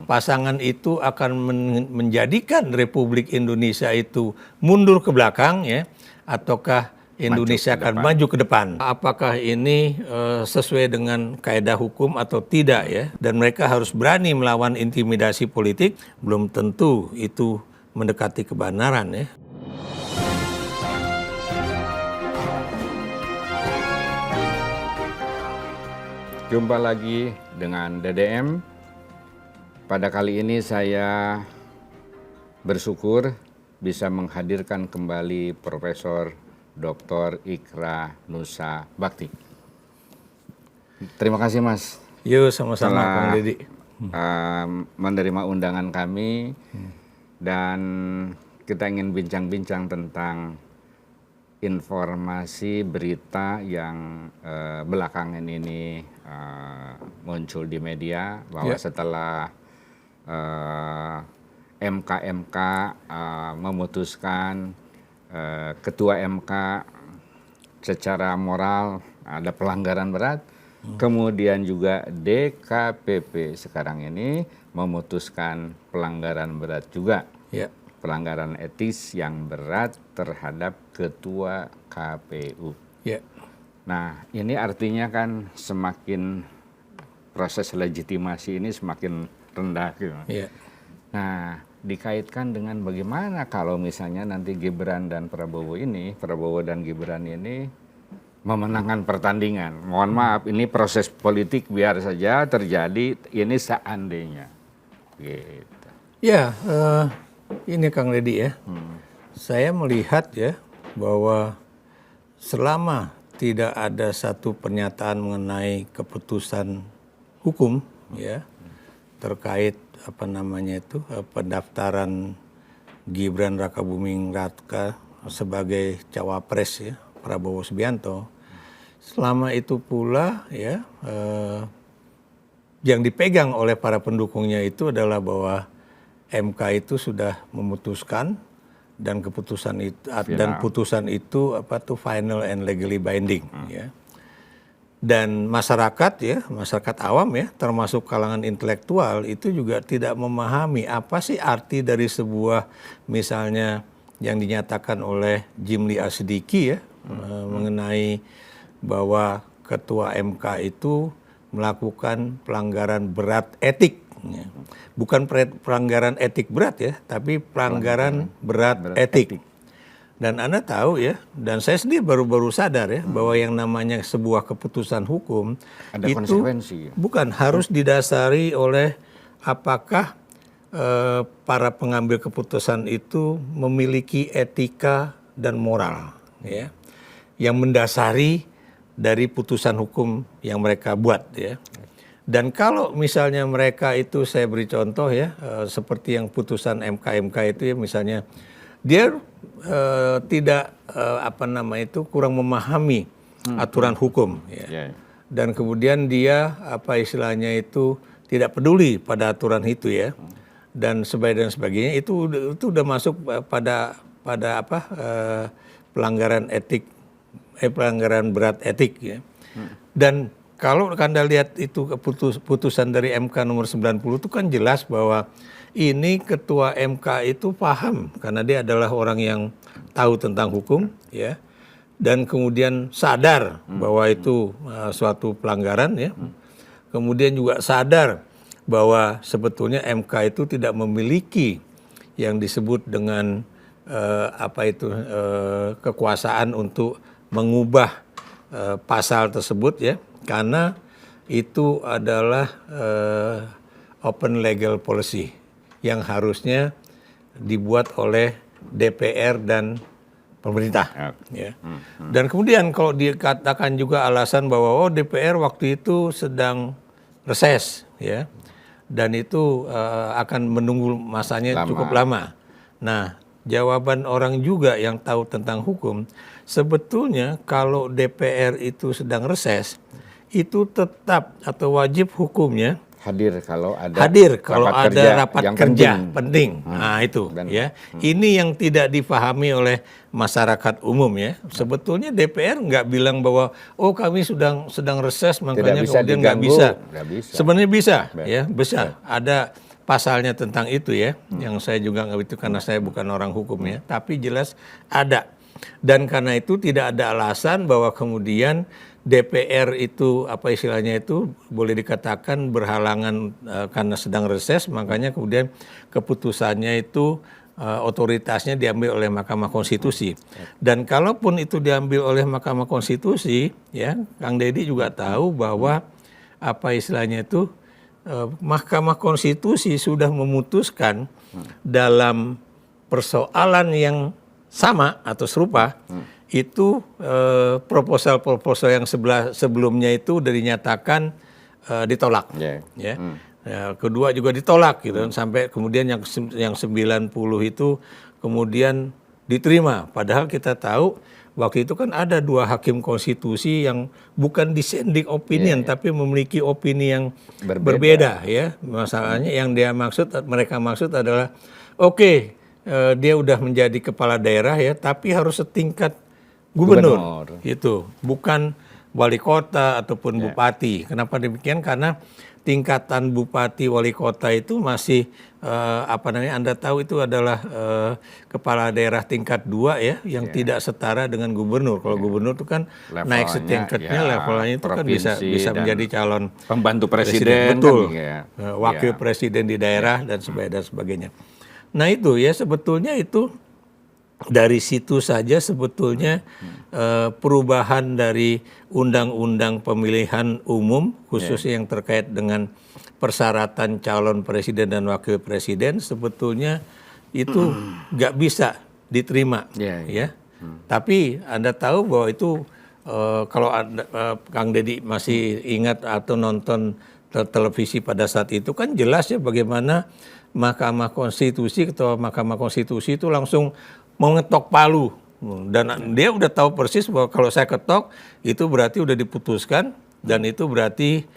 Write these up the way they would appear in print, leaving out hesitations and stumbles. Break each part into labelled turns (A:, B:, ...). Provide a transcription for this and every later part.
A: pasangan itu akan menjadikan Republik Indonesia itu mundur ke belakang ya, ataukah Indonesia akan maju ke depan? Apakah ini sesuai dengan kaedah hukum atau tidak ya? Dan mereka harus berani melawan intimidasi politik, belum tentu itu mendekati kebenaran ya.
B: Jumpa lagi dengan DDM. Pada kali ini saya bersyukur bisa menghadirkan kembali Profesor Dr. Ikra Nusa Bakti. Terima kasih Mas.
A: Yuk sama-sama Kang Deddy.
B: Menerima undangan kami dan kita ingin bincang-bincang tentang informasi berita yang belakangan ini muncul di media bahwa setelah MK memutuskan Ketua MK secara moral ada pelanggaran berat, kemudian juga DKPP sekarang ini memutuskan pelanggaran berat juga. Pelanggaran etis yang berat terhadap Ketua KPU. Nah, ini artinya kan semakin proses legitimasi ini semakin rendah. Gitu. Nah, dikaitkan dengan bagaimana kalau misalnya nanti Gibran dan Prabowo dan Gibran ini memenangkan pertandingan. Mohon maaf, ini proses politik biar saja terjadi, ini seandainya. Gitu.
A: Ini Kang Deddy ya, saya melihat ya bahwa selama tidak ada satu pernyataan mengenai keputusan hukum ya terkait pendaftaran Gibran Rakabuming Raka sebagai cawapres ya Prabowo Subianto, selama itu pula ya yang dipegang oleh para pendukungnya itu adalah bahwa MK itu sudah memutuskan dan keputusan itu dan putusan itu final and legally binding ya. Dan masyarakat awam ya, termasuk kalangan intelektual itu juga tidak memahami apa sih arti dari sebuah misalnya yang dinyatakan oleh Jimli Asidiki ya mengenai bahwa ketua MK itu melakukan pelanggaran berat etik. Bukan pelanggaran etik berat ya, tapi pelanggaran berat etik. Dan Anda tahu ya, dan saya sendiri baru-baru sadar ya, bahwa yang namanya sebuah keputusan hukum
B: ada
A: itu
B: konsekuensi.
A: Bukan harus didasari oleh apakah para pengambil keputusan itu memiliki etika dan moral ya, yang mendasari dari putusan hukum yang mereka buat ya. Dan kalau misalnya mereka itu, saya beri contoh ya, seperti yang putusan MK itu ya, misalnya dia tidak kurang memahami aturan hukum ya. Dan kemudian dia istilahnya itu tidak peduli pada aturan itu ya. Dan sebagainya itu udah masuk pada pelanggaran etik, pelanggaran berat etik ya. Dan kalau Anda lihat itu putusan dari MK nomor 90 itu kan jelas bahwa ini ketua MK itu paham karena dia adalah orang yang tahu tentang hukum ya, dan kemudian sadar bahwa itu suatu pelanggaran ya. Kemudian juga sadar bahwa sebetulnya MK itu tidak memiliki yang disebut dengan kekuasaan untuk mengubah pasal tersebut ya. Karena itu adalah open legal policy yang harusnya dibuat oleh DPR dan pemerintah. Ya. Dan kemudian kalau dikatakan juga alasan bahwa DPR waktu itu sedang reses, ya, dan itu akan menunggu masanya cukup lama. Nah, jawaban orang juga yang tahu tentang hukum, sebetulnya kalau DPR itu sedang reses, itu tetap atau wajib hukumnya hadir kalau ada rapat kerja penting. Nah itu ya. Ini yang tidak dipahami oleh masyarakat umum ya. Sebetulnya DPR nggak bilang bahwa kami sedang reses makanya kemudian nggak bisa. Sebenarnya bisa ya, bisa. Ada pasalnya tentang itu ya, yang saya juga nggak itu karena saya bukan orang hukum ya, tapi jelas ada. Dan karena itu tidak ada alasan bahwa kemudian DPR itu apa istilahnya itu boleh dikatakan berhalangan karena sedang reses, makanya kemudian keputusannya itu otoritasnya diambil oleh Mahkamah Konstitusi. Dan kalaupun itu diambil oleh Mahkamah Konstitusi, ya Kang Deddy juga tahu bahwa apa istilahnya itu Mahkamah Konstitusi sudah memutuskan dalam persoalan yang sama atau serupa itu proposal-proposal yang sebelumnya itu sudah dinyatakan ditolak. Ya. Ya, kedua juga ditolak gitu sampai kemudian yang 90 itu kemudian diterima. Padahal kita tahu waktu itu kan ada 2 hakim konstitusi yang bukan dissenting opinion tapi memiliki opini yang berbeda ya. Masalahnya yang mereka maksud adalah dia udah menjadi kepala daerah ya, tapi harus setingkat gubernur. Itu bukan wali kota ataupun bupati. Kenapa demikian? Karena tingkatan bupati wali kota itu masih Anda tahu itu adalah kepala daerah tingkat 2 ya, yang tidak setara dengan gubernur. Kalau gubernur itu kan levelnya, naik setingkatnya, levelnya itu kan bisa menjadi calon
B: pembantu presiden,
A: betul,
B: kan,
A: wakil presiden di daerah dan sebagainya. Nah itu ya sebetulnya itu dari situ saja sebetulnya perubahan dari undang-undang pemilihan umum khususnya yang terkait dengan persyaratan calon presiden dan wakil presiden sebetulnya itu nggak bisa diterima ya. Tapi Anda tahu bahwa itu kalau Kang Deddy masih ingat atau nonton televisi pada saat itu kan jelas ya bagaimana Mahkamah Konstitusi, ketua Mahkamah Konstitusi itu langsung mau ngetok palu dan dia udah tahu persis bahwa kalau saya ketok itu berarti udah diputuskan dan itu berarti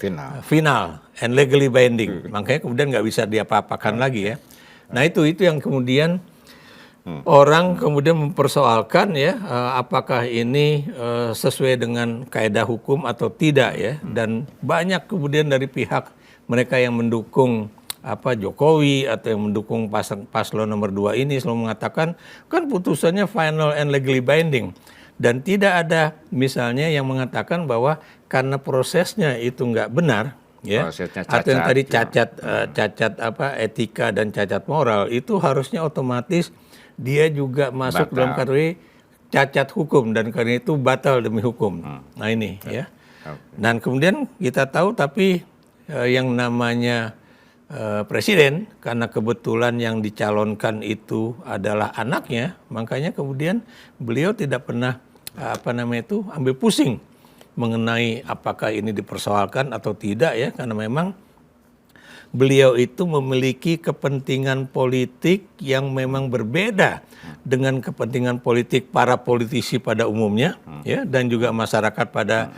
A: final and legally binding. Makanya kemudian nggak bisa diapa-apakan lagi ya. Nah itu yang kemudian orang kemudian mempersoalkan ya apakah ini sesuai dengan kaedah hukum atau tidak ya. Dan banyak kemudian dari pihak mereka yang mendukung Jokowi atau yang mendukung paslon nomor 2 ini selalu mengatakan kan putusannya final and legally binding dan tidak ada misalnya yang mengatakan bahwa karena prosesnya itu nggak benar ya atau yang tadi cacat etika dan cacat moral itu harusnya otomatis dia juga masuk dalam kategori cacat hukum dan karena itu batal demi hukum. Nah ini ya. Dan kemudian kita tahu tapi yang namanya presiden karena kebetulan yang dicalonkan itu adalah anaknya, makanya kemudian beliau tidak pernah ambil pusing mengenai apakah ini dipersoalkan atau tidak ya, karena memang beliau itu memiliki kepentingan politik yang memang berbeda dengan kepentingan politik para politisi pada umumnya ya dan juga masyarakat pada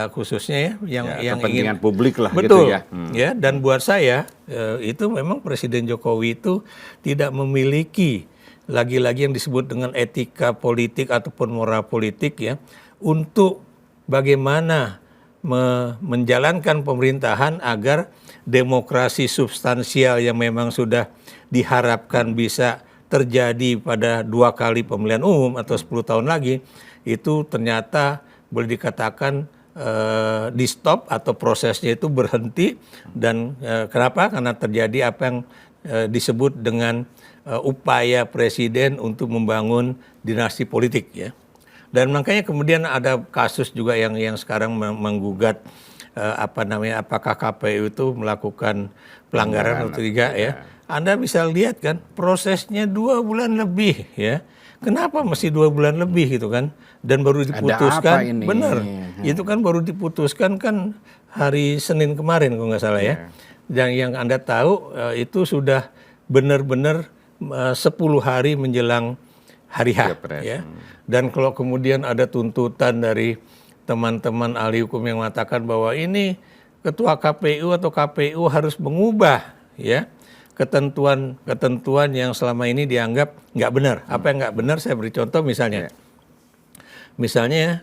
A: khususnya ya yang
B: kepentingan ingin publik lah
A: betul
B: gitu
A: ya dan buat saya itu memang Presiden Jokowi itu tidak memiliki lagi-lagi yang disebut dengan etika politik ataupun moral politik ya untuk bagaimana menjalankan pemerintahan agar demokrasi substansial yang memang sudah diharapkan bisa terjadi pada 2 kali pemilihan umum atau 10 tahun lagi itu ternyata boleh dikatakan di stop atau prosesnya itu berhenti dan kenapa? Karena terjadi apa yang disebut dengan upaya presiden untuk membangun dinasti politik ya. Dan makanya kemudian ada kasus juga yang sekarang menggugat apakah KPU itu melakukan pelanggaran atau tidak ya. Anda bisa lihat kan prosesnya 2 bulan lebih ya. Kenapa masih 2 bulan lebih gitu kan? Dan baru diputuskan, benar. Itu kan baru diputuskan kan hari Senin kemarin kalau nggak salah ya. Dan yang Anda tahu itu sudah benar-benar 10 hari menjelang hari H ya. Dan kalau kemudian ada tuntutan dari teman-teman ahli hukum yang mengatakan bahwa ini ketua KPU atau KPU harus mengubah ya ketentuan yang selama ini dianggap nggak benar. Apa yang nggak benar saya beri contoh misalnya. Misalnya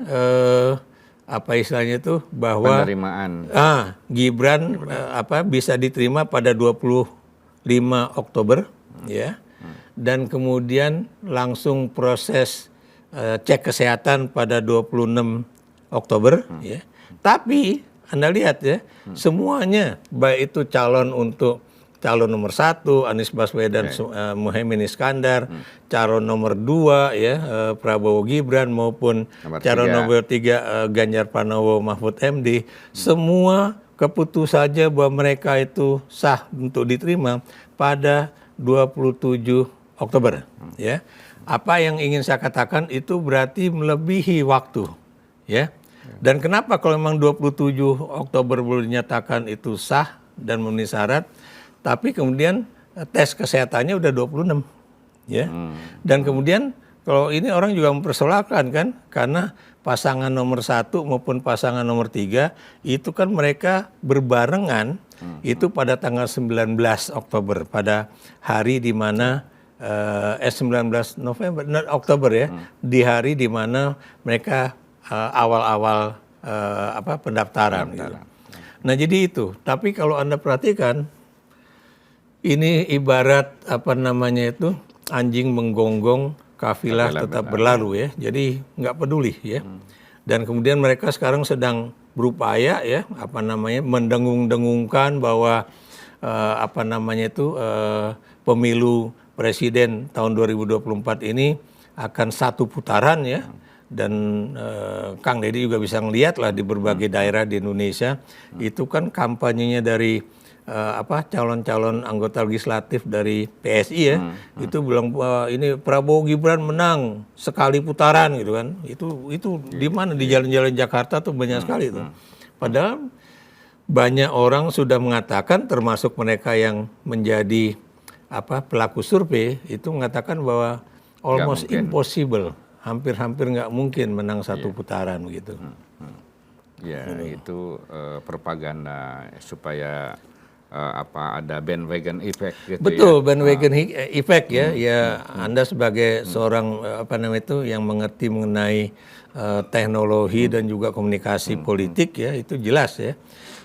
A: istilahnya itu bahwa
B: penerimaan
A: Gibran bisa diterima pada 20 5 Oktober ya. Dan kemudian langsung proses cek kesehatan pada 26 Oktober ya. Tapi Anda lihat ya, semuanya baik itu calon nomor 1 Anies Baswedan, Muhaimin Iskandar, calon nomor 2 ya Prabowo Gibran maupun calon nomor 3 Ganjar Pranowo Mahfud MD, semua keputusannya bahwa mereka itu sah untuk diterima pada 27 Oktober ya. Apa yang ingin saya katakan itu berarti melebihi waktu ya. Dan kenapa kalau memang 27 Oktober boleh dinyatakan itu sah dan memenuhi syarat, tapi kemudian tes kesehatannya udah 26 ya. Dan kemudian kalau ini orang juga mempersoalkan kan, karena pasangan nomor 1 maupun pasangan nomor 3 itu kan mereka berbarengan itu pada tanggal 19 Oktober, pada hari di mana 19 Oktober ya, di hari di mana mereka awal-awal pendaftaran. Gitu. Nah jadi itu. Tapi kalau Anda perhatikan, ini ibarat anjing menggonggong, kafilah tetap berlalu ya. Jadi nggak peduli ya. Dan kemudian mereka sekarang sedang berupaya ya, mendengung-dengungkan bahwa pemilu presiden tahun 2024 ini akan 1 putaran ya. Dan Kang Deddy juga bisa ngelihat lah di berbagai daerah di Indonesia itu kan kampanyenya dari calon-calon anggota legislatif dari PSI ya, itu bilang ini Prabowo Gibran menang sekali putaran gitu kan. Itu di mana, di jalan-jalan Jakarta tuh banyak sekali tuh. Padahal banyak orang sudah mengatakan, termasuk mereka yang menjadi pelaku survei itu mengatakan bahwa almost impossible, hampir-hampir nggak mungkin menang 1 putaran gitu.
B: Ya itu propaganda supaya ada bandwagon effect gitu.
A: Betul, bandwagon effect ya. Ya Anda sebagai seorang yang mengerti mengenai teknologi dan juga komunikasi politik ya, itu jelas ya.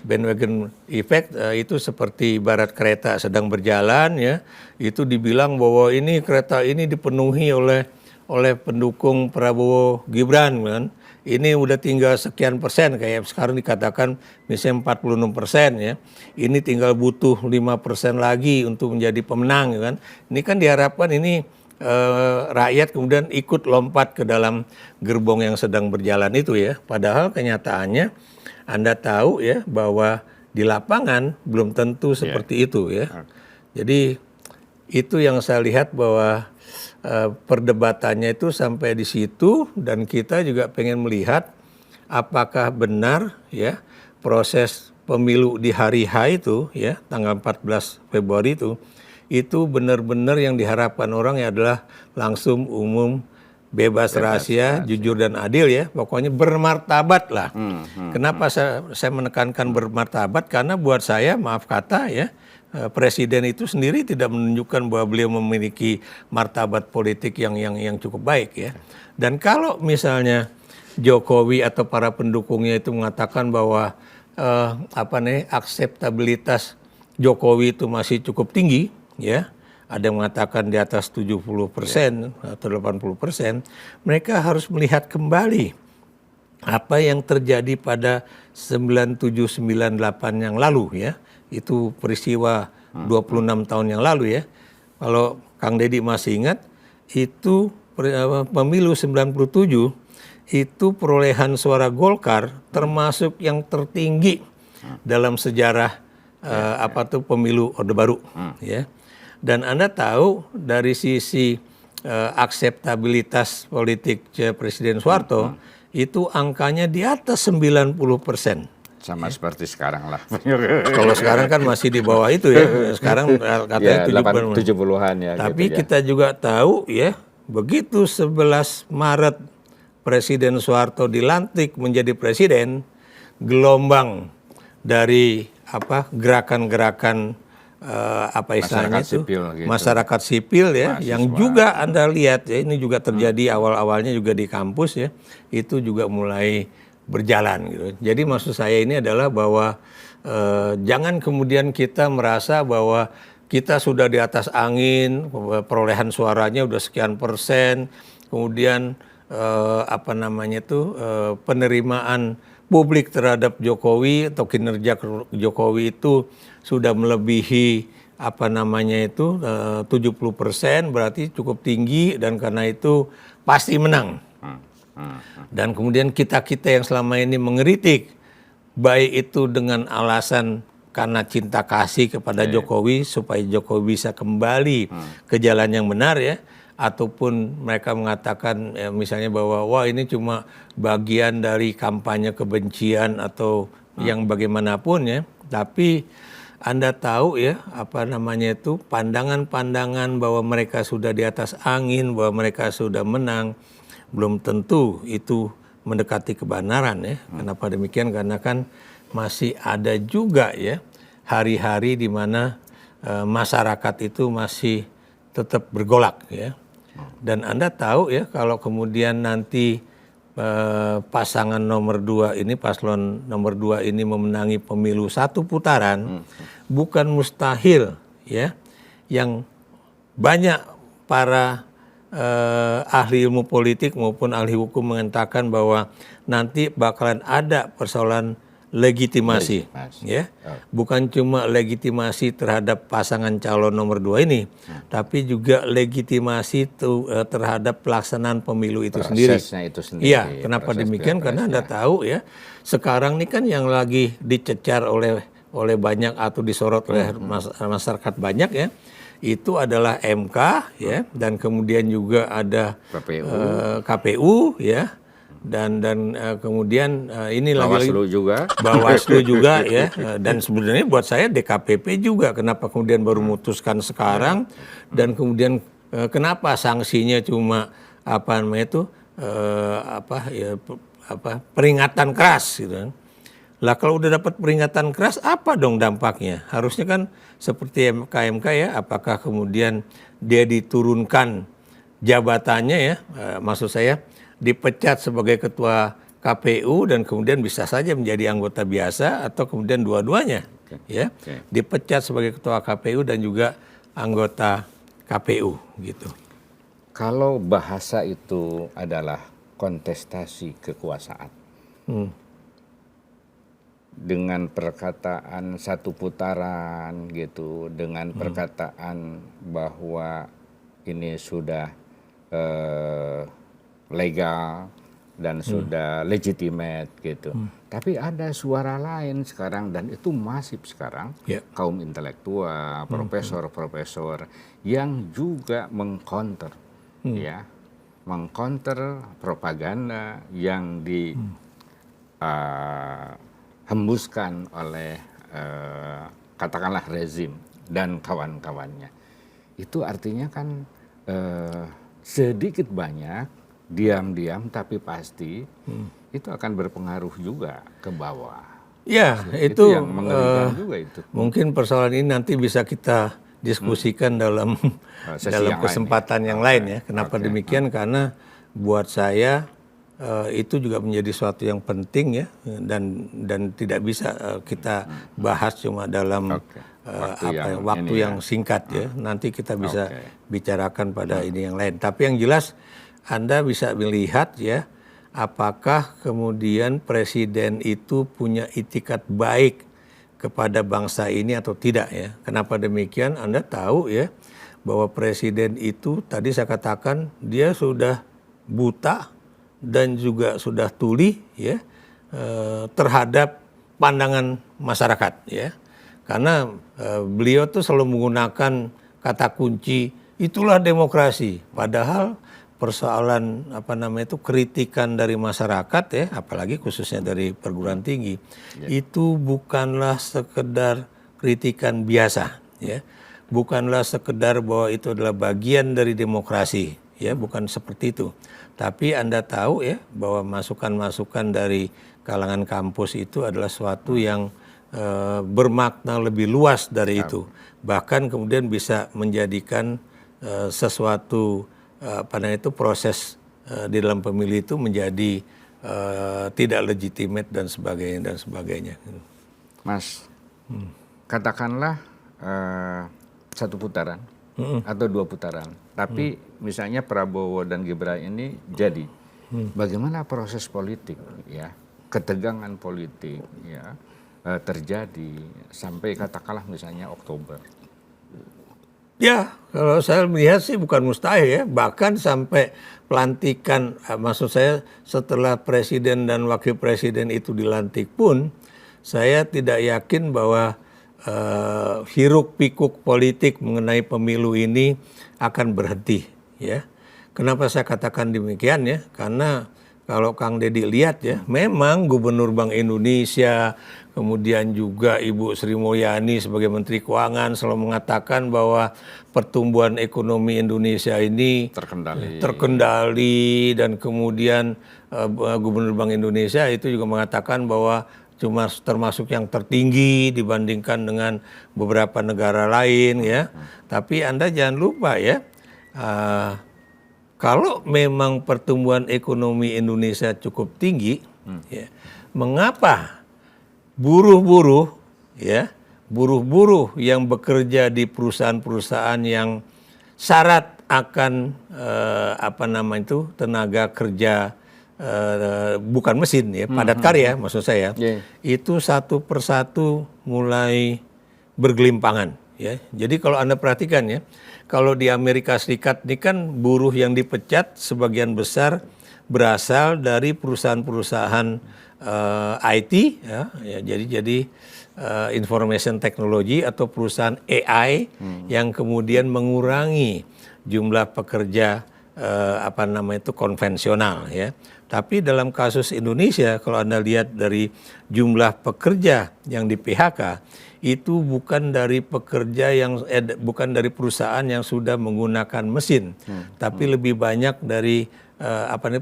A: Bandwagon effect itu seperti ibarat kereta sedang berjalan ya, itu dibilang bahwa ini kereta ini dipenuhi oleh pendukung Prabowo Gibran kan. Ini udah tinggal sekian persen, kayak sekarang dikatakan misalnya 46% ya. Ini tinggal butuh 5% lagi untuk menjadi pemenang kan. Ini kan diharapkan ini rakyat kemudian ikut lompat ke dalam gerbong yang sedang berjalan itu ya. Padahal kenyataannya Anda tahu ya bahwa di lapangan belum tentu seperti itu ya. Jadi itu yang saya lihat bahwa perdebatannya itu sampai di situ, dan kita juga pengen melihat apakah benar ya proses pemilu di hari H itu ya tanggal 14 Februari itu benar-benar yang diharapkan orang ya adalah langsung, umum, bebas rahasia, jujur dan adil ya, pokoknya bermartabat lah. Kenapa saya menekankan bermartabat? Karena buat saya, maaf kata ya, presiden itu sendiri tidak menunjukkan bahwa beliau memiliki martabat politik yang cukup baik ya. Dan kalau misalnya Jokowi atau para pendukungnya itu mengatakan bahwa akseptabilitas Jokowi itu masih cukup tinggi ya, ada yang mengatakan di atas 70% atau 80%, mereka harus melihat kembali apa yang terjadi pada 97-98 yang lalu ya. Itu peristiwa 26 tahun yang lalu ya. Kalau Kang Deddy masih ingat, itu pemilu 97 itu perolehan suara Golkar termasuk yang tertinggi dalam sejarah pemilu Orde Baru ya. Dan Anda tahu dari sisi akseptabilitas politik Presiden Soeharto itu angkanya di atas 90%.
B: Sama seperti sekarang lah.
A: Kalau sekarang kan masih di bawah itu ya. Sekarang katanya
B: 70-an ya.
A: Tapi
B: gitu,
A: kita juga tahu ya, begitu 11 Maret Presiden Soeharto dilantik menjadi presiden, gelombang dari gerakan-gerakan istilahnya itu masyarakat sipil ya, yang juga Anda lihat ya, ini juga terjadi awal-awalnya juga di kampus ya, itu juga mulai berjalan gitu. Jadi maksud saya ini adalah bahwa jangan kemudian kita merasa bahwa kita sudah di atas angin, perolehan suaranya udah sekian persen, kemudian penerimaan publik terhadap Jokowi atau kinerja Jokowi itu sudah melebihi 70%, berarti cukup tinggi dan karena itu pasti menang. Dan kemudian kita-kita yang selama ini mengkritik, baik itu dengan alasan karena cinta kasih kepada Jokowi supaya Jokowi bisa kembali ke jalan yang benar ya, ataupun mereka mengatakan misalnya bahwa wah ini cuma bagian dari kampanye kebencian atau yang bagaimanapun ya. Tapi Anda tahu ya pandangan-pandangan bahwa mereka sudah di atas angin, bahwa mereka sudah menang, belum tentu itu mendekati kebenaran ya. Kenapa demikian? Karena kan masih ada juga ya hari-hari di mana masyarakat itu masih tetap bergolak ya. Dan Anda tahu ya kalau kemudian nanti pasangan nomor 2 ini, paslon nomor 2 ini memenangi pemilu 1 putaran, bukan mustahil ya yang banyak para ahli ilmu politik maupun ahli hukum mengatakan bahwa nanti bakalan ada persoalan legitimasi. Ya, bukan cuma legitimasi terhadap pasangan calon nomor 2 ini, tapi juga legitimasi terhadap pelaksanaan pemilu itu sendiri. Iya, kenapa demikian? Karena Anda tahu ya, sekarang ini kan yang lagi dicecar oleh banyak atau disorot oleh masyarakat banyak ya, itu adalah MK ya, dan kemudian juga ada KPU ya. Dan kemudian ini
B: Bawaslu juga.
A: Bawaslu juga ya, dan sebenarnya buat saya DKPP juga. Kenapa kemudian baru memutuskan sekarang, dan kemudian kenapa sanksinya cuma peringatan keras gitu kan. Lah kalau udah dapat peringatan keras apa dong dampaknya? Harusnya kan seperti MK ya, apakah kemudian dia diturunkan jabatannya ya, maksud saya dipecat sebagai ketua KPU dan kemudian bisa saja menjadi anggota biasa, atau kemudian dua-duanya ya, dipecat sebagai ketua KPU dan juga anggota KPU gitu.
B: Kalau bahasa itu adalah kontestasi kekuasaan, dengan perkataan 1 putaran gitu, dengan perkataan bahwa ini sudah legal dan sudah legitimate gitu. Tapi ada suara lain sekarang, dan itu masif sekarang, kaum intelektual, profesor-profesor yang juga mengcounter ya, mengcounter propaganda yang dihembuskan oleh katakanlah rezim dan kawan-kawannya. Itu artinya kan sedikit banyak, diam-diam tapi pasti itu akan berpengaruh juga ke bawah.
A: Ya, itu
B: yang mengerikan juga itu.
A: Mungkin persoalan ini nanti bisa kita diskusikan dalam kesempatan yang lain ya. Kenapa demikian? Karena buat saya itu juga menjadi suatu yang penting ya, dan tidak bisa kita bahas cuma dalam waktu yang singkat ya. Nanti kita bisa bicarakan pada ini yang lain. Tapi yang jelas Anda bisa melihat ya, apakah kemudian presiden itu punya itikat baik kepada bangsa ini atau tidak ya. Kenapa demikian? Anda tahu ya bahwa presiden itu tadi saya katakan dia sudah buta dan juga sudah tuli ya terhadap pandangan masyarakat ya. Karena beliau tuh selalu menggunakan kata kunci itulah demokrasi, padahal persoalan kritikan dari masyarakat ya, apalagi khususnya dari perguruan tinggi, itu bukanlah sekedar kritikan biasa ya, bukanlah sekedar bahwa itu adalah bagian dari demokrasi ya, bukan seperti itu. Tapi Anda tahu ya bahwa masukan-masukan dari kalangan kampus itu adalah suatu yang bermakna lebih luas dari itu, bahkan kemudian bisa menjadikan sesuatu proses di dalam pemilih itu menjadi tidak legitimate dan sebagainya.
B: Mas, katakanlah 1 putaran atau 2 putaran. Tapi misalnya Prabowo dan Gibran ini jadi, bagaimana proses politik, ya, ketegangan politik, ya, terjadi sampai katakanlah misalnya Oktober.
A: Ya, kalau saya melihat sih bukan mustahil ya. Bahkan sampai pelantikan, maksud saya setelah presiden dan wakil presiden itu dilantik pun, saya tidak yakin bahwa hiruk pikuk politik mengenai pemilu ini akan berhenti. Ya, kenapa saya katakan demikian ya? Karena kalau Kang Deddy lihat ya, memang Gubernur Bank Indonesia, kemudian juga Ibu Sri Mulyani sebagai Menteri Keuangan selalu mengatakan bahwa pertumbuhan ekonomi Indonesia ini terkendali dan kemudian Gubernur Bank Indonesia itu juga mengatakan bahwa cuma termasuk yang tertinggi dibandingkan dengan beberapa negara lain ya. Tapi Anda jangan lupa ya, kalau memang pertumbuhan ekonomi Indonesia cukup tinggi, ya, mengapa buruh-buruh yang bekerja di perusahaan-perusahaan yang syarat akan tenaga kerja bukan mesin ya, padat karya maksud saya, itu satu persatu mulai bergelimpangan ya. Jadi kalau Anda perhatikan ya, kalau di Amerika Serikat ini kan buruh yang dipecat sebagian besar berasal dari perusahaan-perusahaan IT ya, jadi information technology atau perusahaan AI yang kemudian mengurangi jumlah pekerja konvensional ya. Tapi dalam kasus Indonesia kalau Anda lihat dari jumlah pekerja yang di PHK itu bukan dari pekerja yang bukan dari perusahaan yang sudah menggunakan mesin, tapi lebih banyak dari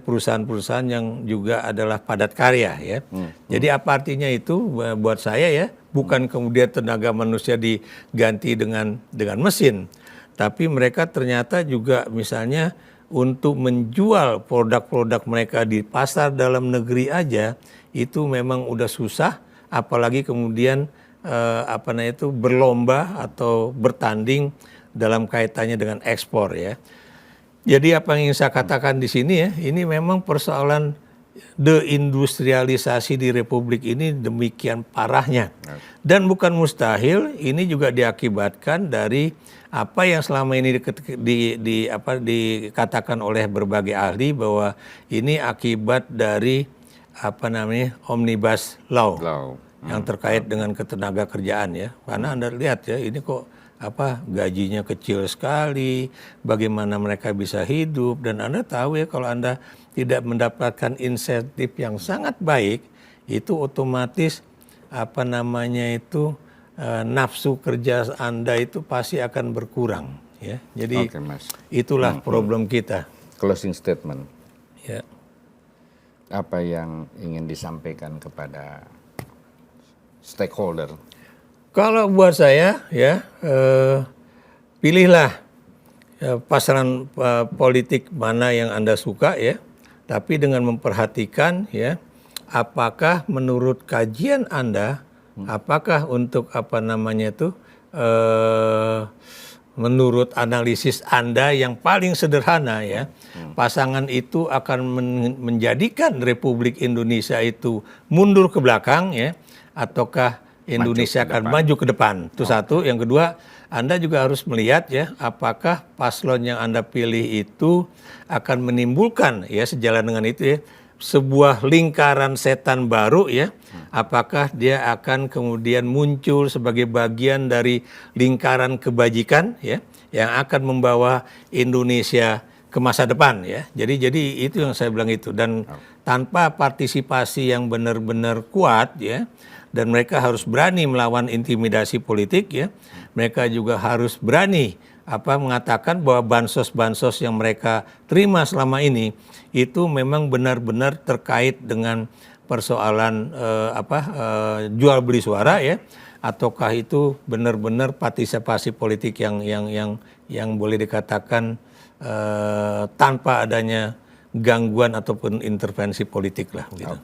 A: perusahaan-perusahaan yang juga adalah padat karya ya. Jadi apa artinya itu buat saya ya, bukan kemudian tenaga manusia diganti dengan mesin, tapi mereka ternyata juga misalnya untuk menjual produk-produk mereka di pasar dalam negeri aja itu memang udah susah, apalagi kemudian berlomba atau bertanding dalam kaitannya dengan ekspor ya. Jadi apa yang ingin saya katakan di sini ya, ini memang persoalan deindustrialisasi di Republik ini demikian parahnya. Dan bukan mustahil ini juga diakibatkan dari apa yang selama ini dikatakan oleh berbagai ahli bahwa ini akibat dari Omnibus Law. Yang terkait dengan ketenaga kerjaan ya. Karena Anda lihat ya, ini kok gajinya kecil sekali, bagaimana mereka bisa hidup, dan Anda tahu ya kalau Anda tidak mendapatkan insentif yang sangat baik, itu otomatis nafsu kerja Anda itu pasti akan berkurang ya. Jadi itulah problem kita.
B: Closing statement.
A: Ya.
B: Apa yang ingin disampaikan kepada stakeholder?
A: Kalau buat saya ya, pilihlah pasaran politik mana yang Anda suka ya, tapi dengan memperhatikan ya, apakah menurut kajian Anda, apakah untuk menurut analisis Anda yang paling sederhana ya, pasangan itu akan menjadikan Republik Indonesia itu mundur ke belakang ya, ataukah Indonesia akan maju ke depan. Itu satu. Yang kedua, Anda juga harus melihat ya, apakah paslon yang Anda pilih itu akan menimbulkan ya, sejalan dengan itu ya, sebuah lingkaran setan baru ya. Apakah dia akan kemudian muncul sebagai bagian dari lingkaran kebajikan ya, yang akan membawa Indonesia ke masa depan ya. Jadi itu yang saya bilang itu. Dan tanpa partisipasi yang benar-benar kuat ya, dan mereka harus berani melawan intimidasi politik ya. Mereka juga harus berani mengatakan bahwa bansos-bansos yang mereka terima selama ini itu memang benar-benar terkait dengan persoalan jual beli suara ya, ataukah itu benar-benar partisipasi politik yang boleh dikatakan tanpa adanya gangguan ataupun intervensi politik lah gitu.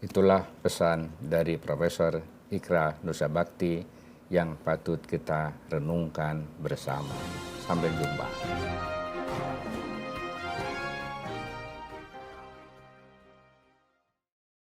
B: Itulah pesan dari Profesor Ikra Nusa Bakti yang patut kita renungkan bersama. Sampai jumpa.